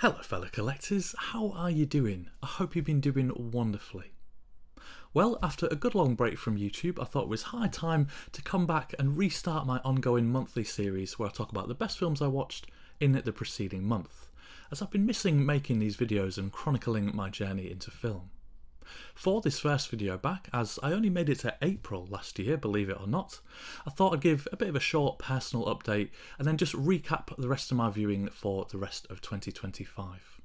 Hello fellow collectors, how are you doing? I hope you've been doing wonderfully. Well, after a good long break from YouTube, I thought it was high time to come back and restart my ongoing monthly series where I talk about the best films I watched in the preceding month, as I've been missing making these videos and chronicling my journey into film. For this first video back, as I only made it to April last year, believe it or not, I thought I'd give a bit of a short personal update and then just recap the rest of my viewing for the rest of 2025.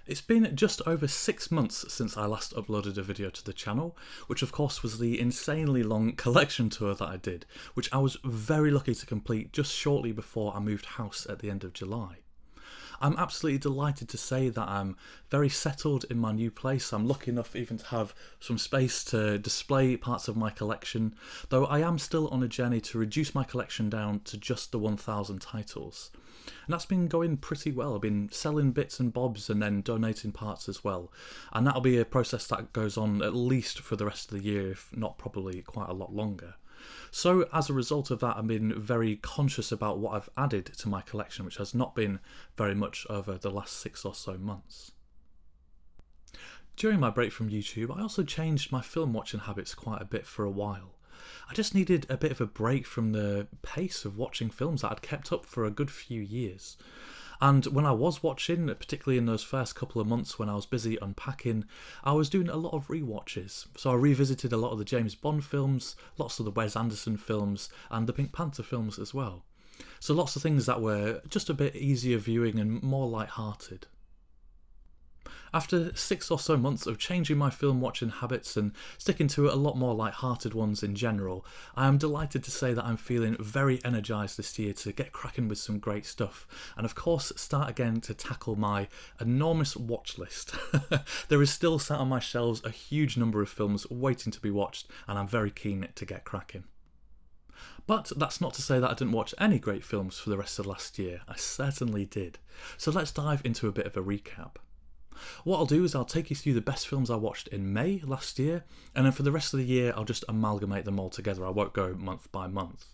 It's been just over 6 months since I last uploaded a video to the channel, which of course was the insanely long collection tour that I did, which I was very lucky to complete just shortly before I moved house at the end of July. I'm absolutely delighted to say that I'm very settled in my new place. I'm lucky enough even to have some space to display parts of my collection, though I am still on a journey to reduce my collection down to just the 1,000 titles. And that's been going pretty well. I've been selling bits and bobs and then donating parts as well. And that'll be a process that goes on at least for the rest of the year, if not probably quite a lot longer. So as a result of that, I've been very conscious about what I've added to my collection, which has not been very much over the last 6 or so months. During my break from YouTube, I also changed my film watching habits quite a bit for a while. I just needed a bit of a break from the pace of watching films that I'd kept up for a good few years. And when I was watching, particularly in those first couple of months when I was busy unpacking, I was doing a lot of rewatches. So I revisited a lot of the James Bond films, lots of the Wes Anderson films, and the Pink Panther films as well. So lots of things that were just a bit easier viewing and more light-hearted. After 6 or so months of changing my film watching habits and sticking to a lot more light-hearted ones in general, I am delighted to say that I'm feeling very energised this year to get cracking with some great stuff, and of course start again to tackle my enormous watch list. There is still sat on my shelves a huge number of films waiting to be watched, and I'm very keen to get cracking. But that's not to say that I didn't watch any great films for the rest of last year. I certainly did. So let's dive into a bit of a recap. What I'll do is I'll take you through the best films I watched in May last year, and then for the rest of the year I'll just amalgamate them all together. I won't go month by month.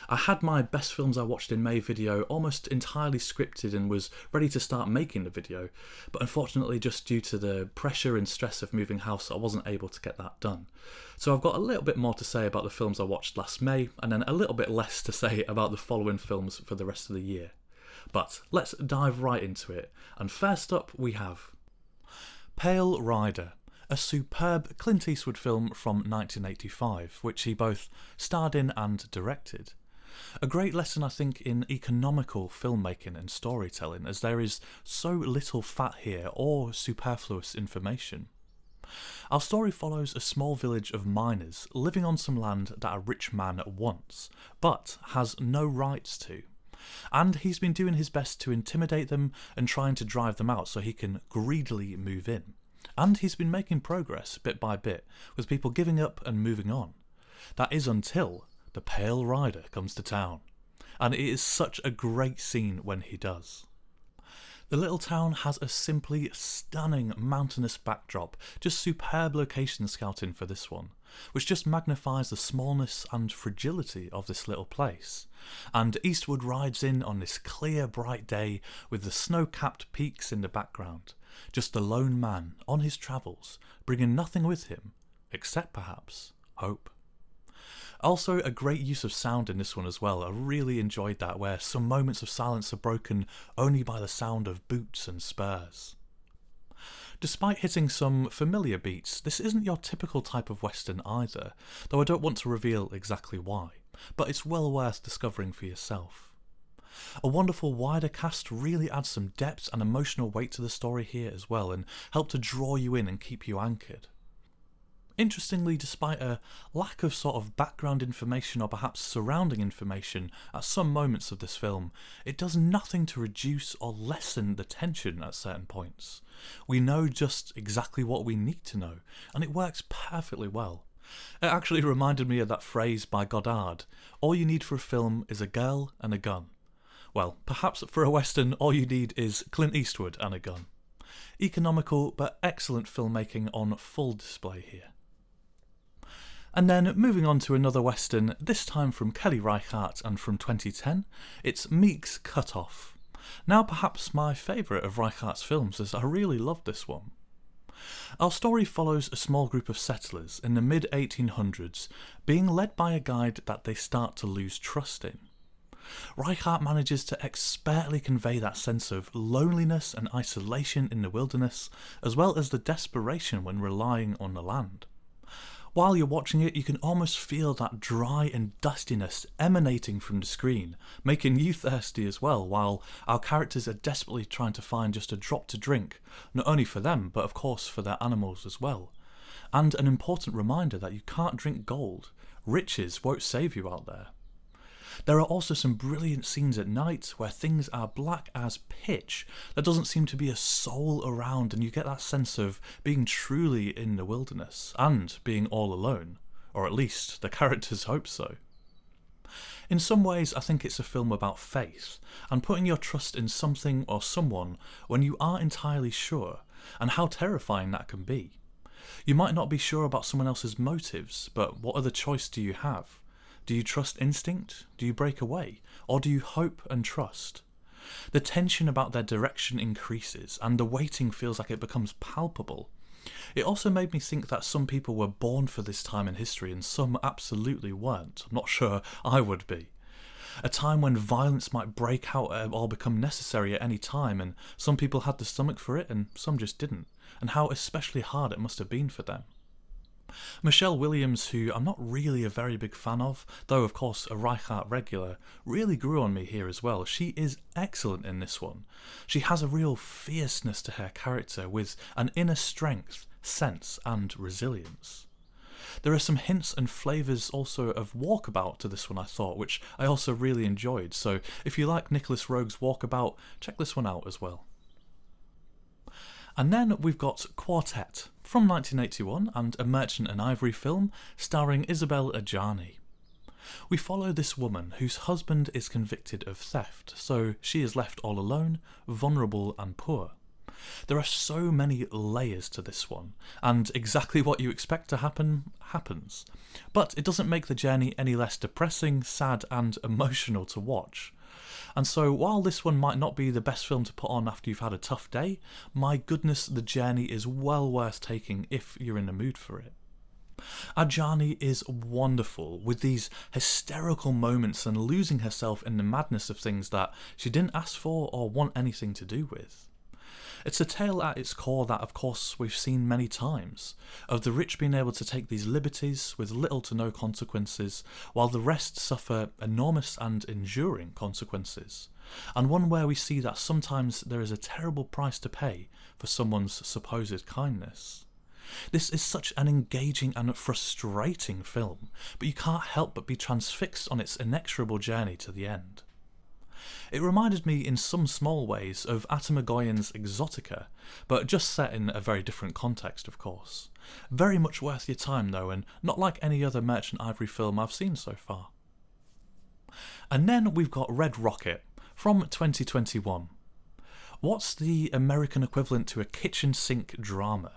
I had my best films I watched in May video almost entirely scripted and was ready to start making the video, but unfortunately just due to the pressure and stress of moving house I wasn't able to get that done. So I've got a little bit more to say about the films I watched last May, and then a little bit less to say about the following films for the rest of the year. But let's dive right into it, and first up we have Pale Rider, a superb Clint Eastwood film from 1985, which he both starred in and directed. A great lesson, I think, in economical filmmaking and storytelling, as there is so little fat here or superfluous information. Our story follows a small village of miners living on some land that a rich man wants, but has no rights to. And he's been doing his best to intimidate them and trying to drive them out so he can greedily move in. And he's been making progress bit by bit, with people giving up and moving on. That is until the Pale Rider comes to town. And it is such a great scene when he does. The little town has a simply stunning mountainous backdrop, just superb location scouting for this one, which just magnifies the smallness and fragility of this little place. And Eastwood rides in on this clear, bright day with the snow-capped peaks in the background, just a lone man on his travels, bringing nothing with him, except perhaps hope. Also, a great use of sound in this one as well. I really enjoyed that, where some moments of silence are broken only by the sound of boots and spurs. Despite hitting some familiar beats, this isn't your typical type of western either, though I don't want to reveal exactly why, but it's well worth discovering for yourself. A wonderful wider cast really adds some depth and emotional weight to the story here as well, and help to draw you in and keep you anchored. Interestingly, despite a lack of sort of background information or perhaps surrounding information at some moments of this film, it does nothing to reduce or lessen the tension at certain points. We know just exactly what we need to know, and it works perfectly well. It actually reminded me of that phrase by Godard, "All you need for a film is a girl and a gun." Well, perhaps for a western all you need is Clint Eastwood and a gun. Economical but excellent filmmaking on full display here. And then moving on to another western, this time from Kelly Reichardt and from 2010, it's Meek's Cutoff. Now perhaps my favourite of Reichardt's films, as I really loved this one. Our story follows a small group of settlers in the mid-1800s being led by a guide that they start to lose trust in. Reichardt manages to expertly convey that sense of loneliness and isolation in the wilderness, as well as the desperation when relying on the land. While you're watching it, you can almost feel that dry and dustiness emanating from the screen, making you thirsty as well, while our characters are desperately trying to find just a drop to drink, not only for them, but of course for their animals as well. And an important reminder that you can't drink gold. Riches won't save you out there. There are also some brilliant scenes at night where things are black as pitch. There doesn't seem to be a soul around, and you get that sense of being truly in the wilderness and being all alone, or at least the characters hope so. In some ways, I think it's a film about faith and putting your trust in something or someone when you aren't entirely sure, and how terrifying that can be. You might not be sure about someone else's motives, but what other choice do you have? Do you trust instinct? Do you break away? Or do you hope and trust? The tension about their direction increases, and the waiting feels like it becomes palpable. It also made me think that some people were born for this time in history and some absolutely weren't. I'm not sure I would be. A time when violence might break out or become necessary at any time, and some people had the stomach for it and some just didn't, and how especially hard it must have been for them. Michelle Williams, who I'm not really a very big fan of, though of course a Reichardt regular, really grew on me here as well. She is excellent in this one. She has a real fierceness to her character with an inner strength, sense and resilience. There are some hints and flavours also of Walkabout to this one, I thought, which I also really enjoyed, so if you like Nicholas Roeg's Walkabout, check this one out as well. And then we've got Quartet from 1981 and a Merchant and Ivory film starring Isabelle Adjani. We follow this woman whose husband is convicted of theft, so she is left all alone, vulnerable and poor. There are so many layers to this one, and exactly what you expect to happen, happens. But it doesn't make the journey any less depressing, sad and emotional to watch. And so while this one might not be the best film to put on after you've had a tough day, my goodness, the journey is well worth taking if you're in the mood for it. Adjani is wonderful, with these hysterical moments and losing herself in the madness of things that she didn't ask for or want anything to do with. It's a tale at its core that, of course, we've seen many times, of the rich being able to take these liberties with little to no consequences, while the rest suffer enormous and enduring consequences, and one where we see that sometimes there is a terrible price to pay for someone's supposed kindness. This is such an engaging and frustrating film, but you can't help but be transfixed on its inexorable journey to the end. It reminded me in some small ways of Atom Egoyan's Exotica, but just set in a very different context, of course. Very much worth your time though, and not like any other Merchant Ivory film I've seen so far. And then we've got Red Rocket from 2021. What's the American equivalent to a kitchen sink drama?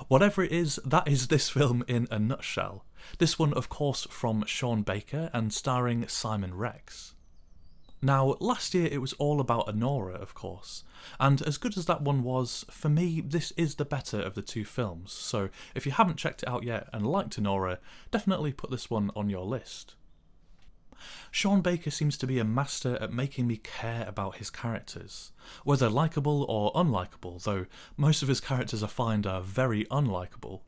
Whatever it is, that is this film in a nutshell. This one, of course, from Sean Baker and starring Simon Rex. Now, last year it was all about Anora, of course, and as good as that one was, for me this is the better of the two films, so if you haven't checked it out yet and liked Anora, definitely put this one on your list. Sean Baker seems to be a master at making me care about his characters, whether likeable or unlikable, though most of his characters I find are very unlikable.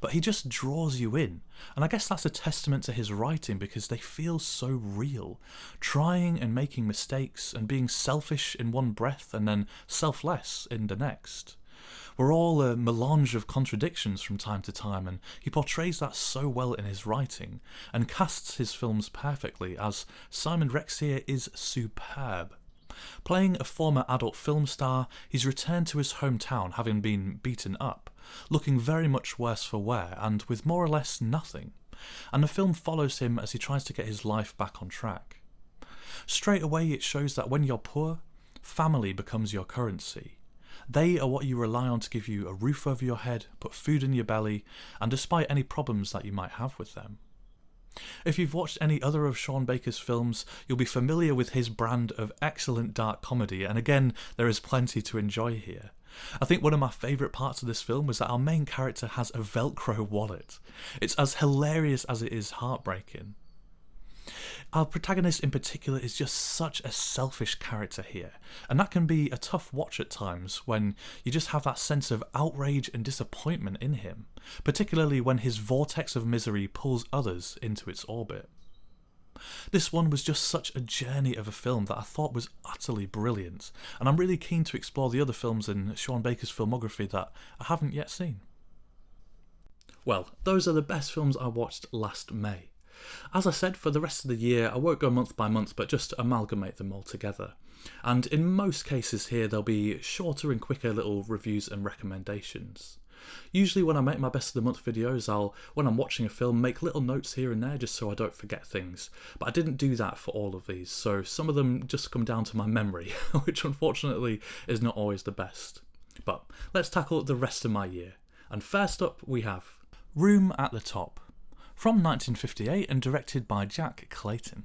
But he just draws you in, and I guess that's a testament to his writing because they feel so real, trying and making mistakes and being selfish in one breath and then selfless in the next. We're all a melange of contradictions from time to time, and he portrays that so well in his writing and casts his films perfectly, as Simon Rex here is superb. Playing a former adult film star, he's returned to his hometown having been beaten up, looking very much worse for wear and with more or less nothing, and the film follows him as he tries to get his life back on track. Straight away it shows that when you're poor, family becomes your currency. They are what you rely on to give you a roof over your head, put food in your belly, and despite any problems that you might have with them. If you've watched any other of Sean Baker's films, you'll be familiar with his brand of excellent dark comedy, and again, there is plenty to enjoy here. I think one of my favourite parts of this film was that our main character has a Velcro wallet. It's as hilarious as it is heartbreaking. Our protagonist in particular is just such a selfish character here, and that can be a tough watch at times when you just have that sense of outrage and disappointment in him, particularly when his vortex of misery pulls others into its orbit. This one was just such a journey of a film that I thought was utterly brilliant, and I'm really keen to explore the other films in Sean Baker's filmography that I haven't yet seen. Well, those are the best films I watched last May. As I said, for the rest of the year, I won't go month by month, but just amalgamate them all together. And in most cases here, there'll be shorter and quicker little reviews and recommendations. Usually when I make my best of the month videos, I'll, when I'm watching a film, make little notes here and there just so I don't forget things. But I didn't do that for all of these, so some of them just come down to my memory, which unfortunately is not always the best. But let's tackle the rest of my year. And first up we have Room at the Top, from 1958 and directed by Jack Clayton.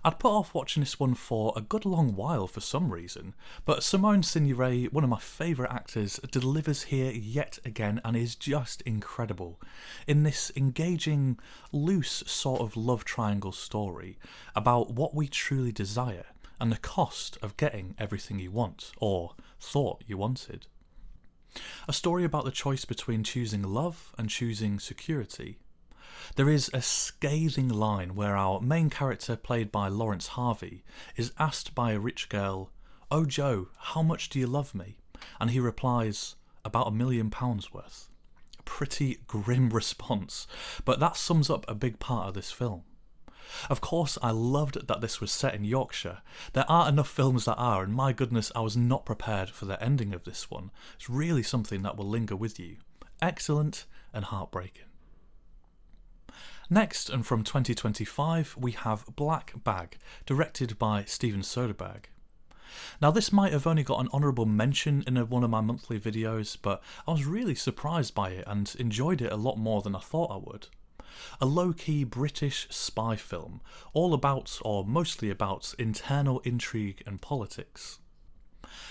I'd put off watching this one for a good long while for some reason, but Simone Signoret, one of my favourite actors, delivers here yet again and is just incredible in this engaging, loose sort of love triangle story about what we truly desire and the cost of getting everything you want, or thought you wanted. A story about the choice between choosing love and choosing security. There is a scathing line where our main character, played by Lawrence Harvey, is asked by a rich girl, "Oh Joe, how much do you love me?" And he replies, "About £1 million worth." A pretty grim response, but that sums up a big part of this film. Of course, I loved that this was set in Yorkshire. There aren't enough films that are, and my goodness, I was not prepared for the ending of this one. It's really something that will linger with you. Excellent and heartbreaking. Next, and from 2025, we have Black Bag, directed by Steven Soderbergh. Now, this might have only got an honourable mention in one of my monthly videos, but I was really surprised by it and enjoyed it a lot more than I thought I would. A low-key British spy film, all about, or mostly about, internal intrigue and politics.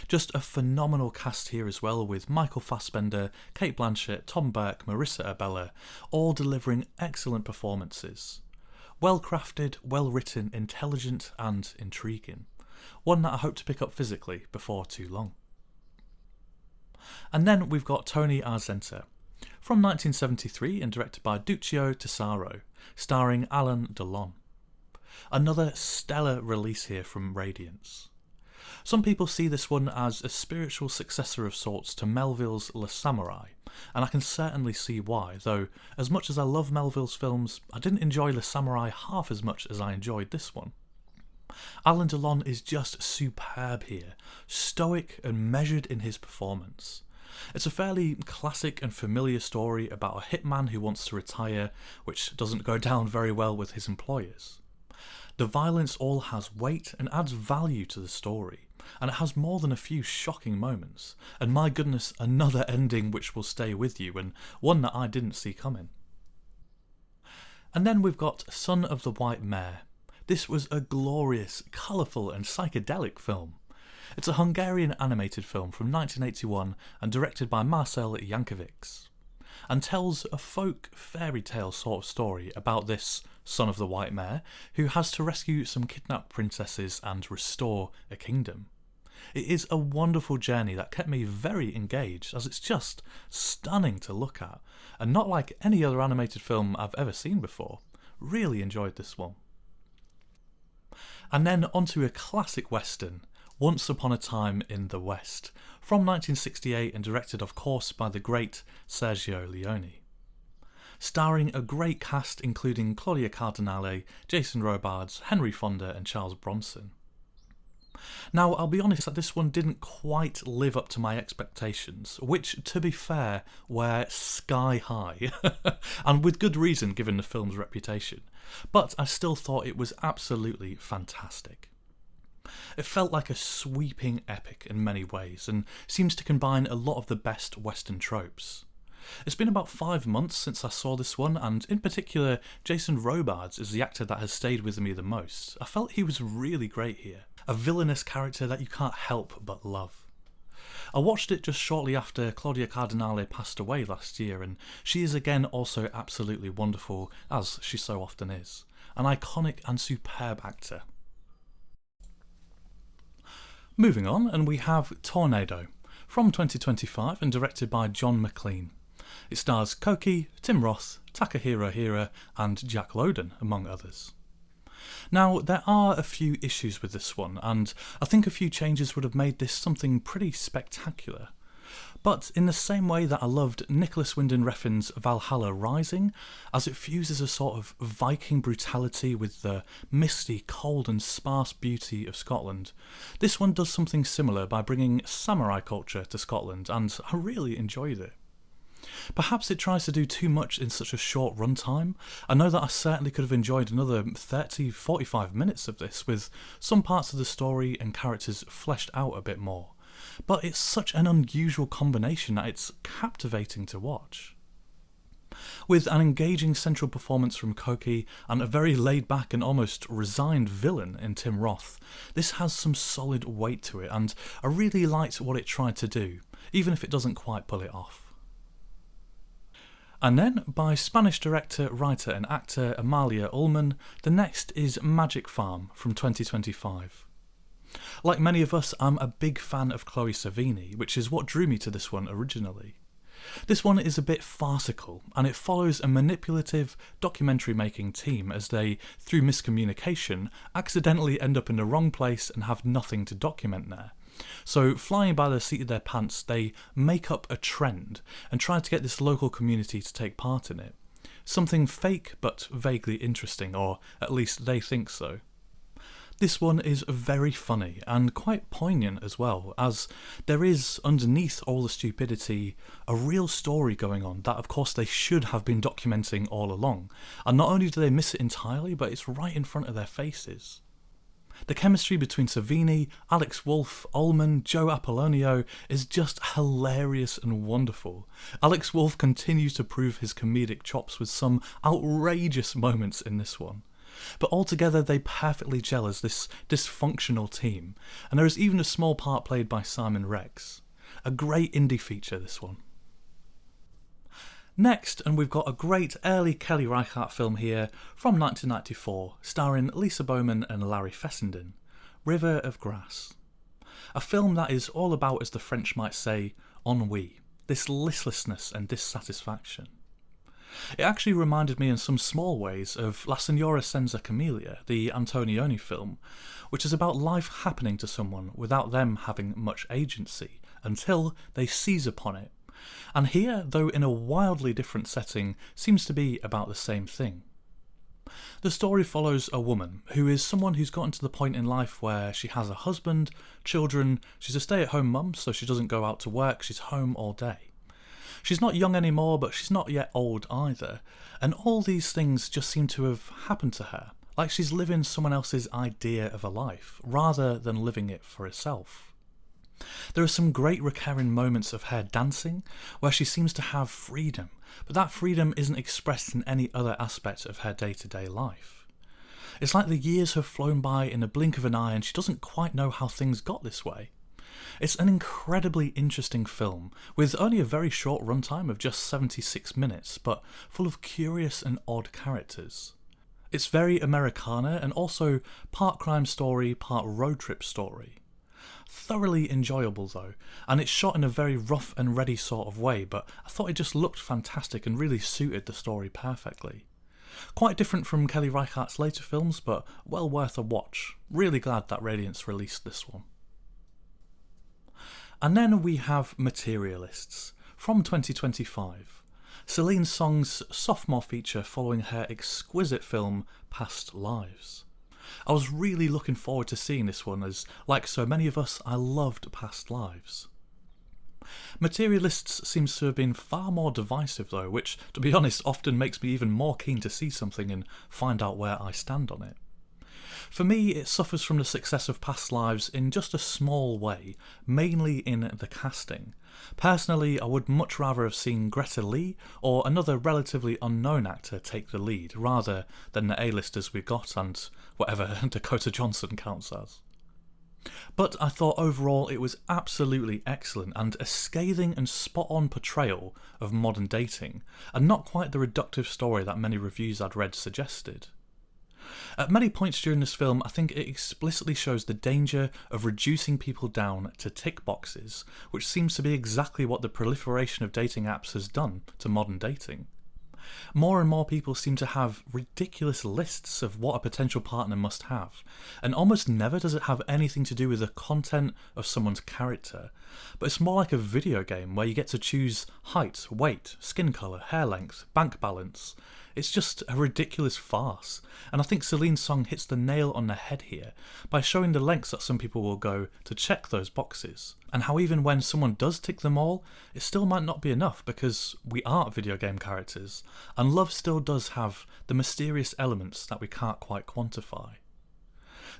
Just a phenomenal cast here as well, with Michael Fassbender, Cate Blanchett, Tom Burke, Marissa Abela, all delivering excellent performances. Well crafted, well written, intelligent and intriguing. One that I hope to pick up physically before too long. And then we've got Tony Arzenta, from 1973 and directed by Duccio Tesaro, starring Alain Delon. Another stellar release here from Radiance. Some people see this one as a spiritual successor of sorts to Melville's Le Samurai, and I can certainly see why, though as much as I love Melville's films, I didn't enjoy Le Samurai half as much as I enjoyed this one. Alain Delon is just superb here, stoic and measured in his performance. It's a fairly classic and familiar story about a hitman who wants to retire, which doesn't go down very well with his employers. The violence all has weight and adds value to the story, and it has more than a few shocking moments, and my goodness, another ending which will stay with you, and one that I didn't see coming. And then we've got Son of the White Mare. This was a glorious, colourful and psychedelic film. It's a Hungarian animated film from 1981 and directed by Marcel Jankovics, and tells a folk fairy tale sort of story about this Son of the White Mare who has to rescue some kidnapped princesses and restore a kingdom. It is a wonderful journey that kept me very engaged, as it's just stunning to look at, and not like any other animated film I've ever seen before. Really enjoyed this one. And then onto a classic western, Once Upon a Time in the West, from 1968 and directed of course by the great Sergio Leone. Starring a great cast including Claudia Cardinale, Jason Robards, Henry Fonda and Charles Bronson. Now, I'll be honest that this one didn't quite live up to my expectations, which, to be fair, were sky high, and with good reason given the film's reputation, but I still thought it was absolutely fantastic. It felt like a sweeping epic in many ways, and seems to combine a lot of the best Western tropes. It's been about 5 months since I saw this one, and in particular, Jason Robards is the actor that has stayed with me the most. I felt he was really great here. A villainous character that you can't help but love. I watched it just shortly after Claudia Cardinale passed away last year, and she is again also absolutely wonderful, as she so often is. An iconic and superb actor. Moving on, and we have Tornado, from 2025 and directed by John McLean. It stars Koki, Tim Roth, Takahiro Hira and Jack Lowden, among others. Now, there are a few issues with this one, and I think a few changes would have made this something pretty spectacular. But in the same way that I loved Nicholas Winding Refn's Valhalla Rising, as it fuses a sort of Viking brutality with the misty, cold and sparse beauty of Scotland, this one does something similar by bringing samurai culture to Scotland, and I really enjoyed it. Perhaps it tries to do too much in such a short runtime. I know that I certainly could have enjoyed another 30-45 minutes of this, with some parts of the story and characters fleshed out a bit more. But it's such an unusual combination that it's captivating to watch. With an engaging central performance from Koki and a very laid-back and almost resigned villain in Tim Roth, this has some solid weight to it, and I really liked what it tried to do, even if it doesn't quite pull it off. And then, by Spanish director, writer and actor Amalia Ullman, the next is Magic Farm from 2025. Like many of us, I'm a big fan of Chloe Sevigny, which is what drew me to this one originally. This one is a bit farcical, and it follows a manipulative, documentary-making team as they, through miscommunication, accidentally end up in the wrong place and have nothing to document there. So, flying by the seat of their pants, they make up a trend and try to get this local community to take part in it. Something fake but vaguely interesting, or at least they think so. This one is very funny and quite poignant as well, as there is, underneath all the stupidity, a real story going on that of course they should have been documenting all along, and not only do they miss it entirely, but it's right in front of their faces. The chemistry between Sevigny, Alex Wolff, Ullman, Joe Apollonio is just hilarious and wonderful. Alex Wolff continues to prove his comedic chops with some outrageous moments in this one. But altogether they perfectly gel as this dysfunctional team, and there is even a small part played by Simon Rex. A great indie feature, this one. Next, and we've got a great early Kelly Reichardt film here from 1994, starring Lisa Bowman and Larry Fessenden, River of Grass. A film that is all about, as the French might say, ennui, this listlessness and dissatisfaction. It actually reminded me in some small ways of La Signora Senza Camellia, the Antonioni film, which is about life happening to someone without them having much agency, until they seize upon it. And here, though in a wildly different setting, seems to be about the same thing. The story follows a woman who is someone who's gotten to the point in life where she has a husband, children, she's a stay-at-home mum, so she doesn't go out to work, she's home all day. She's not young anymore, but she's not yet old either, and all these things just seem to have happened to her, like she's living someone else's idea of a life, rather than living it for herself. There are some great recurring moments of her dancing, where she seems to have freedom, but that freedom isn't expressed in any other aspect of her day-to-day life. It's like the years have flown by in a blink of an eye and she doesn't quite know how things got this way. It's an incredibly interesting film, with only a very short runtime of just 76 minutes, but full of curious and odd characters. It's very Americana and also part crime story, part road trip story. Thoroughly enjoyable though, and it's shot in a very rough and ready sort of way, but I thought it just looked fantastic and really suited the story perfectly. Quite different from Kelly Reichardt's later films, but well worth a watch. Really glad that Radiance released this one. And then we have Materialists, from 2025. Celine Song's sophomore feature following her exquisite film Past Lives. I was really looking forward to seeing this one as, like so many of us, I loved Past Lives. Materialists seems to have been far more divisive though, which, to be honest, often makes me even more keen to see something and find out where I stand on it. For me, it suffers from the success of Past Lives in just a small way, mainly in the casting. Personally, I would much rather have seen Greta Lee or another relatively unknown actor take the lead, rather than the A-listers we got and whatever Dakota Johnson counts as. But I thought overall it was absolutely excellent and a scathing and spot-on portrayal of modern dating, and not quite the reductive story that many reviews I'd read suggested. At many points during this film, I think it explicitly shows the danger of reducing people down to tick boxes, which seems to be exactly what the proliferation of dating apps has done to modern dating. More and more people seem to have ridiculous lists of what a potential partner must have, and almost never does it have anything to do with the content of someone's character, but it's more like a video game where you get to choose height, weight, skin colour, hair length, bank balance. It's just a ridiculous farce, and I think Celine's song hits the nail on the head here by showing the lengths that some people will go to check those boxes, and how even when someone does tick them all, it still might not be enough because we aren't video game characters, and love still does have the mysterious elements that we can't quite quantify.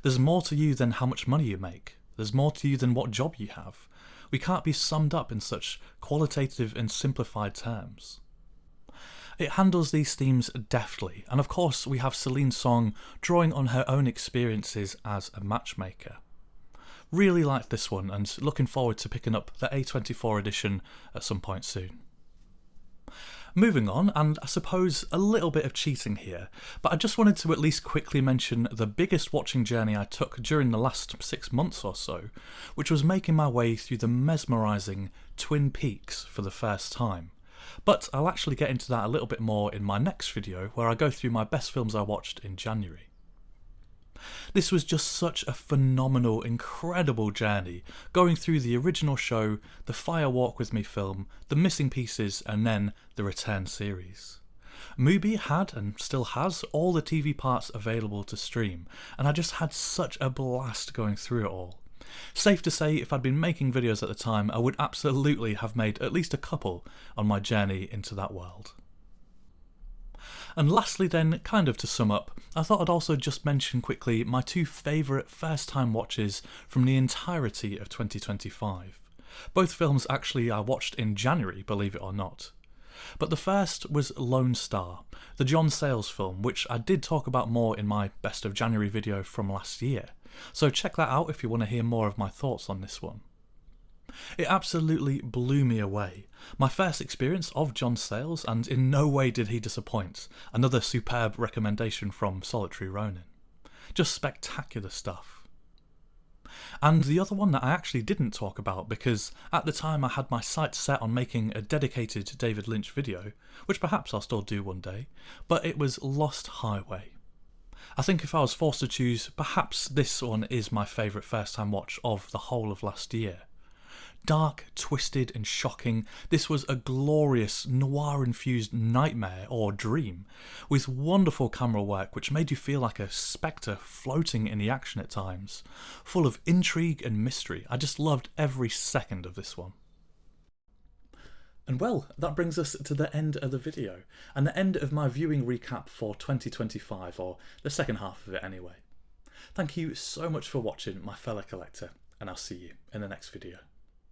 There's more to you than how much money you make. There's more to you than what job you have. We can't be summed up in such qualitative and simplified terms. It handles these themes deftly, and of course we have Celine's song drawing on her own experiences as a matchmaker. Really liked this one and looking forward to picking up the A24 edition at some point soon. Moving on, and I suppose a little bit of cheating here, but I just wanted to at least quickly mention the biggest watching journey I took during the last 6 months or so, which was making my way through the mesmerising Twin Peaks for the first time. But I'll actually get into that a little bit more in my next video, where I go through my best films I watched in January. This was just such a phenomenal, incredible journey, going through the original show, the Fire Walk With Me film, the Missing Pieces, and then the Return series. Mubi had, and still has, all the TV parts available to stream, and I just had such a blast going through it all. Safe to say, if I'd been making videos at the time, I would absolutely have made at least a couple on my journey into that world. And lastly then, kind of to sum up, I thought I'd also just mention quickly my two favourite first time watches from the entirety of 2025. Both films actually I watched in January, believe it or not. But the first was Lone Star, the John Sayles film, which I did talk about more in my Best of January video from last year. So check that out if you want to hear more of my thoughts on this one. It absolutely blew me away. My first experience of John Sayles, and in no way did he disappoint. Another superb recommendation from Solitary Ronin. Just spectacular stuff. And the other one that I actually didn't talk about because at the time I had my sights set on making a dedicated David Lynch video, which perhaps I'll still do one day, but it was Lost Highway. I think if I was forced to choose, perhaps this one is my favourite first time watch of the whole of last year. Dark, twisted and shocking, this was a glorious noir-infused nightmare or dream, with wonderful camera work which made you feel like a spectre floating in the action at times, full of intrigue and mystery. I just loved every second of this one. And well, that brings us to the end of the video, and the end of my viewing recap for 2025, or the second half of it anyway. Thank you so much for watching, my fellow collector, and I'll see you in the next video.